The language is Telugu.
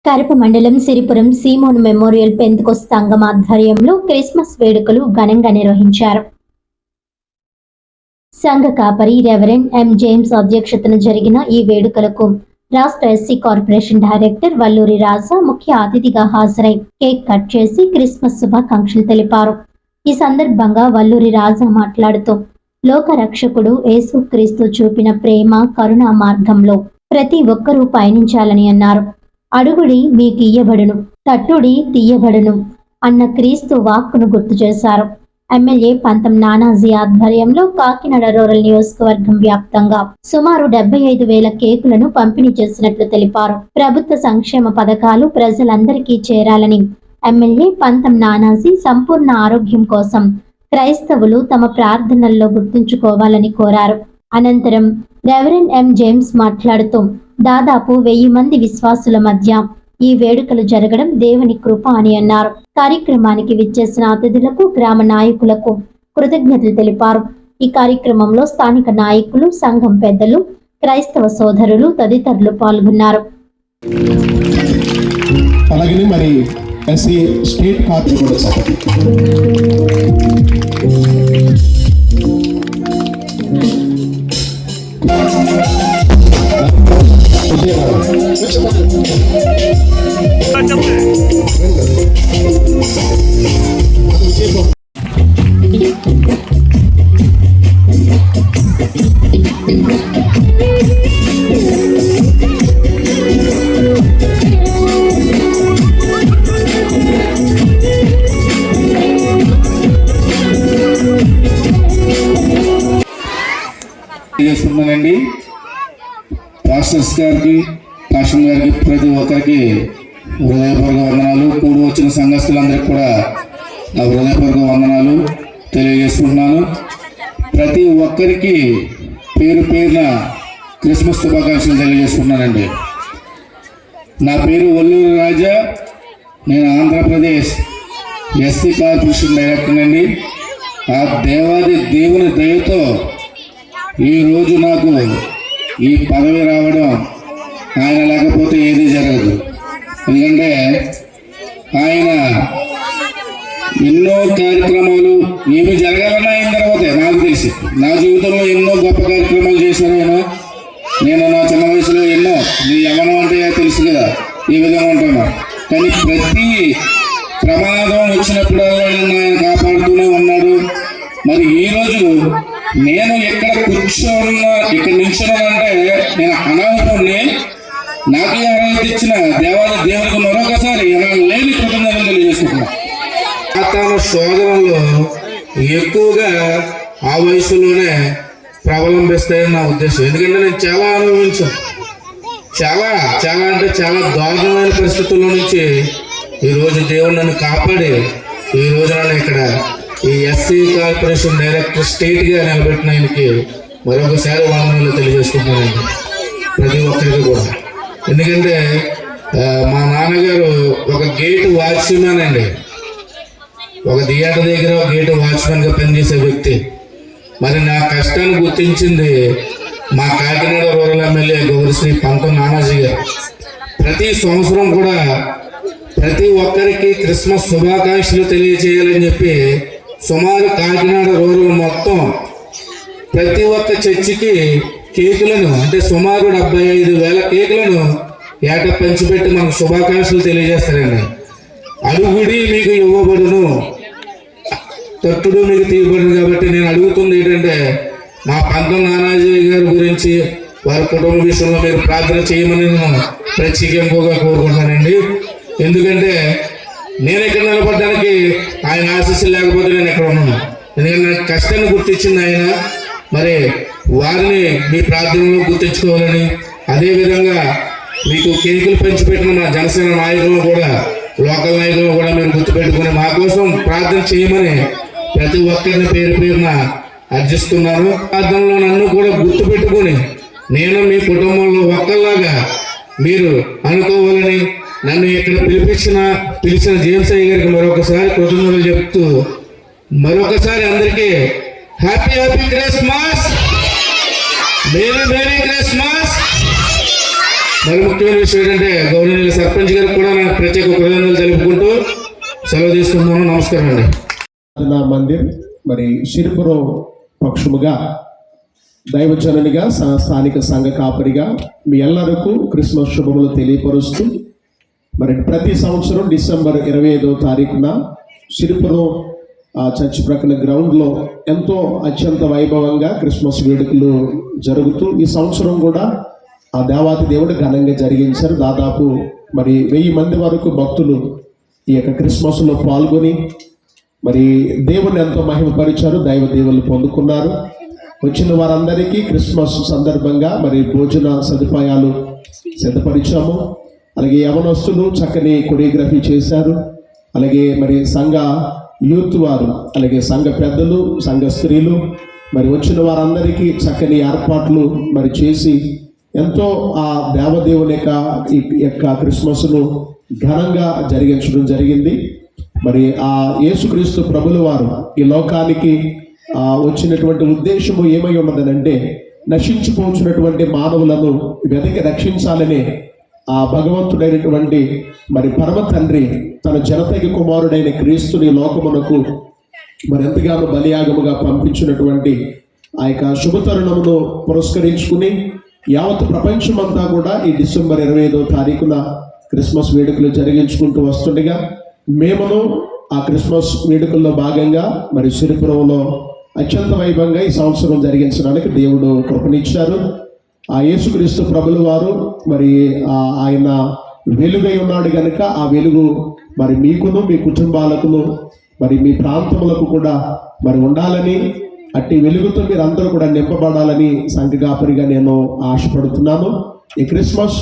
కరప మండలం సిరిపురం సీమోన్ మెమోరియల్ పెంతెకోస్తు సంఘం ఆధ్వర్యంలో క్రిస్మస్ వేడుకలు ఘనంగా నిర్వహించారు. సంఘ కాపరి రెవరెండ్ ఎం జేమ్స్ అధ్యక్షతన జరిగిన ఈ వేడుకలకు రాష్ట్ర ఎస్సీ కార్పొరేషన్ డైరెక్టర్ వల్లూరి రాజా ముఖ్య అతిథిగా హాజరై కేక్ కట్ చేసి క్రిస్మస్ శుభాకాంక్షలు తెలిపారు. ఈ సందర్భంగా వల్లూరి రాజా మాట్లాడుతూ లోక రక్షకుడు యేసుక్రీస్తు చూపిన ప్రేమ కరుణా మార్గంలో ప్రతి ఒక్కరూ పయనించాలని అన్నారు. అడుగుడి మీకు ఇయ్యబడును, తట్టుడి తీయబడును అన్న క్రీస్తు వాక్కును గుర్తు చేశారు. ఎమ్మెల్యే పంతం నానాజీ ఆధ్వర్యంలో కాకినాడ రూరల్ నియోజకవర్గం వ్యాప్తంగా సుమారు 75,000 కేకులను పంపిణీ చేసినట్లు తెలిపారు. ప్రభుత్వ సంక్షేమ పథకాలు ప్రజలందరికీ చేరాలని ఎమ్మెల్యే పంతం నానాజీ సంపూర్ణ ఆరోగ్యం కోసం క్రైస్తవులు తమ ప్రార్థనల్లో గుర్తుంచుకోవాలని కోరారు. అనంతరం రెవరెండ్ ఎం జేమ్స్ మాట్లాడుతూ దాదాపు 1000 మంది విశ్వాసుల మధ్య ఈ వేడుకలు జరగడం దేవుని కృప అని అన్నారు. కార్యక్రమానికి విచ్చేసిన అతిథులకు గ్రామ నాయకులకు కృతజ్ఞతలు తెలిపారు. ఈ కార్యక్రమంలో స్థానిక నాయకులు, సంఘం పెద్దలు, క్రైస్తవ సోదరులు తదితరులు పాల్గొన్నారు. అలాగే మరి ఎస్సీ స్టేట్ కార్డు కూడా చేస్తున్నానండి. పాస్టర్స్ గారికి, పాస్టర్ గారికి, ప్రతి ఒక్కరికి హృదయపూర్వక వందనాలు. కూడి వచ్చిన సంఘస్థులందరికీ కూడా నా హృదయపూర్వక వందనాలు తెలియజేసుకుంటున్నాను. ప్రతి ఒక్కరికి పేరు పేరున క్రిస్మస్ శుభాకాంక్షలు తెలియజేసుకుంటున్నానండి. నా పేరు వల్లూరి రాజా. నేను ఆంధ్రప్రదేశ్ ఎస్సీ కార్పొరేషన్ డైరెక్టర్ అండి. ఆ దేవుని దయతో ఈరోజు నాకు ఈ పదవి రావడం ఆయన లేకపోతే ఏది జరగదు. ఎందుకంటే ఆయన ఎన్నో కార్యక్రమాలు ఏమి జరగాలన్నా అయిన తర్వాతే నాకు తెలిసి నా జీవితంలో ఎన్నో గొప్ప కార్యక్రమాలు చేశారు ఆయన. నేను నా చిన్న వయసులో ఎన్నో నీ యవ్వనం అంటే తెలుసు కదా ఈ విధంగా ఉంటాను. కానీ ప్రతి ప్రమాదం వచ్చినప్పుడల్లా ఆయన కాపాడుతూనే ఉన్నాడు. మరి ఈరోజు నేను ఇక్కడ ఇక్కడ నిల్చున్నానంటే నేను అనాథుడిని. నాకు ఈ అర్హత ఇచ్చిన దేవునికి మరొకసారి లేని కృతజ్ఞతలు తెలియజేసుకుంటున్నాను. తన సోదరంలో ఎక్కువగా ఆ వయసులోనే ప్రబలంబిస్తాయని నా ఉద్దేశం. ఎందుకంటే నేను చాలా అనుభవించాను. చాలా చాలా అంటే చాలా దారుణమైన పరిస్థితుల్లో నుంచి ఈరోజు దేవుడు నన్ను కాపాడి ఈరోజు నన్ను ఇక్కడ ఈ ఎస్సీ కార్పొరేషన్ డైరెక్టర్ స్టేట్గా నిలబెట్టిన ఆయనకి మరొకసారి వందనాలు తెలియజేసుకుంటున్నానండి ప్రతి ఒక్కరికి కూడా. ఎందుకంటే మా నాన్నగారు ఒక గేట్ వాచ్మెన్ అండి. ఒక థియేటర్ దగ్గర ఒక గేట్ వాచ్మెన్గా పనిచేసే వ్యక్తి. మరి నా కష్టాన్ని గుర్తించింది మా కాకినాడ రూరల్ ఎమ్మెల్యే గౌరవశ్రీ పంతం నానాజీ గారు. ప్రతి సంవత్సరం కూడా ప్రతి ఒక్కరికి క్రిస్మస్ శుభాకాంక్షలు తెలియజేయాలని చెప్పి సుమారు కాకినాడ రూరల్ మొత్తం ప్రతి ఒక్క చర్చికి కేకులను అంటే సుమారు 75,000 కేకులను ఏటా పంచిపెట్టి మనకు శుభాకాంక్షలు తెలియజేస్తారండి. అడుగుడి మీకు ఇవ్వబడును, తట్టుడు మీకు తీయబడును. కాబట్టి నేను అడుగుతుంది ఏంటంటే మా పంతం నానాజీ గారి గురించి వారి కుటుంబ విషయంలో మీరు ప్రార్థన చేయమని నేను ప్రత్యేకంగా కోరుకుంటున్నానండి. ఎందుకంటే నేను ఇక్కడ నిలబడడానికి ఆయన ఆశీస్సులు లేకపోతే నేను ఎక్కడ ఉన్నాను. ఎందుకంటే నాకు కష్టాన్ని గుర్తించింది ఆయన. మరి వారిని మీ ప్రార్థనలో గుర్తించుకోవాలని, అదేవిధంగా మీకు కేకులు పంచిపెట్టిన మా జనసేన నాయకులను కూడా, లోకల్ నాయకులను కూడా మీరు గుర్తుపెట్టుకుని మా కోసం ప్రార్థన చేయమని ప్రతి ఒక్కరిని పేరు పేరున అర్జిస్తున్నాను. ప్రార్థనలో నన్ను కూడా గుర్తుపెట్టుకుని నేను మీ కుటుంబంలో ఒక్కలాగా మీరు అనుకోవాలని నన్ను ఇక్కడ పిలిచిన జేమ్స్ అయ్య గారికి మరొకసారి కృతజ్ఞతలు చెప్తూ మరొకసారి అందరికీ హ్యాపీ క్రిస్మస్, మేరీ క్రిస్మస్. మరి ముఖ్యమైన విషయం ఏంటంటే గవర్నర్ సర్పంచ్ గారికి కూడా ప్రత్యేక కృతజ్ఞతలు తెలుపుకుంటూ సెలవు తీసుకుంటున్నాను. నమస్కారం అండి. ప్రార్థనా మందిర్ మరి సిరిపురం పక్షముగా దైవజననిగా స్థానిక సంఘ కాపరిగా మీ ಎಲ್ಲರಿಗೂ క్రిస్మస్ శుభములు తెలియపరుస్తూ మరి ప్రతి సంవత్సరం డిసెంబర్ 25వ తారీఖున సిరిపురం చర్చి ప్రక్కన గ్రౌండ్లో ఎంతో అత్యంత వైభవంగా క్రిస్మస్ వేడుకలు జరుగుతూ ఈ సంవత్సరం కూడా ఆ దేవాతి దేవుడు ఘనంగా జరిగించారు. దాదాపు మరి 1000 మంది వరకు భక్తులు ఈ యొక్క క్రిస్మస్లో పాల్గొని మరి దేవుని ఎంతో మహిమపరిచారు, దైవ దేవుళ్ళు పొందుకున్నారు. వచ్చిన వారందరికీ క్రిస్మస్ సందర్భంగా మరి భోజన సదుపాయాలు సిద్ధపరిచాము. అలాగే యవనస్తులు చక్కని కొరియోగ్రఫీ చేశారు. అలాగే మరి సంఘ యూత్ వారు, అలాగే సంఘ పెద్దలు, సంఘ స్త్రీలు మరి వచ్చిన వారందరికీ చక్కని ఏర్పాట్లు మరి చేసి ఎంతో ఆ దేవదేవుని యొక్క క్రిస్మస్ను ఘనంగా జరిగించడం జరిగింది. మరి ఆ యేసుక్రీస్తు ప్రభుల వారు ఈ లోకానికి వచ్చినటువంటి ఉద్దేశము ఏమై ఉన్నదనంటే నశించిపోతున్నటువంటి మానవులను వెతికి రక్షించాలనే ఆ భగవంతుడైనటువంటి మరి పరమ తండ్రి తన జనతకి కుమారుడైన క్రీస్తుని లోకమునకు మరి ఎంతగానో బలియాగముగా పంపించినటువంటి ఆ యొక్క శుభతరుణమును పురస్కరించుకుని యావత్ ప్రపంచమంతా కూడా ఈ డిసెంబర్ 25వ తారీఖున క్రిస్మస్ వేడుకలు జరిగించుకుంటూ వస్తుండగా మేమును ఆ క్రిస్మస్ వేడుకల్లో భాగంగా మరి సిరిపురంలో అత్యంత వైభవంగా ఈ సంవత్సరం జరిగించడానికి దేవుడు కృపనిచ్చారు. ఆ యేసుక్రీస్తు ప్రభుల వారు మరి ఆయన వెలుగై ఉన్నాడు కనుక ఆ వెలుగు మరి మీకును మీ కుటుంబాలకును మరి మీ ప్రాంతములకు కూడా మరి ఉండాలని, అట్టి వెలుగుతో మీరు అందరూ కూడా నింపబడాలని సంఘ కాపరిగా నేను ఆశపడుతున్నాను. ఈ క్రిస్మస్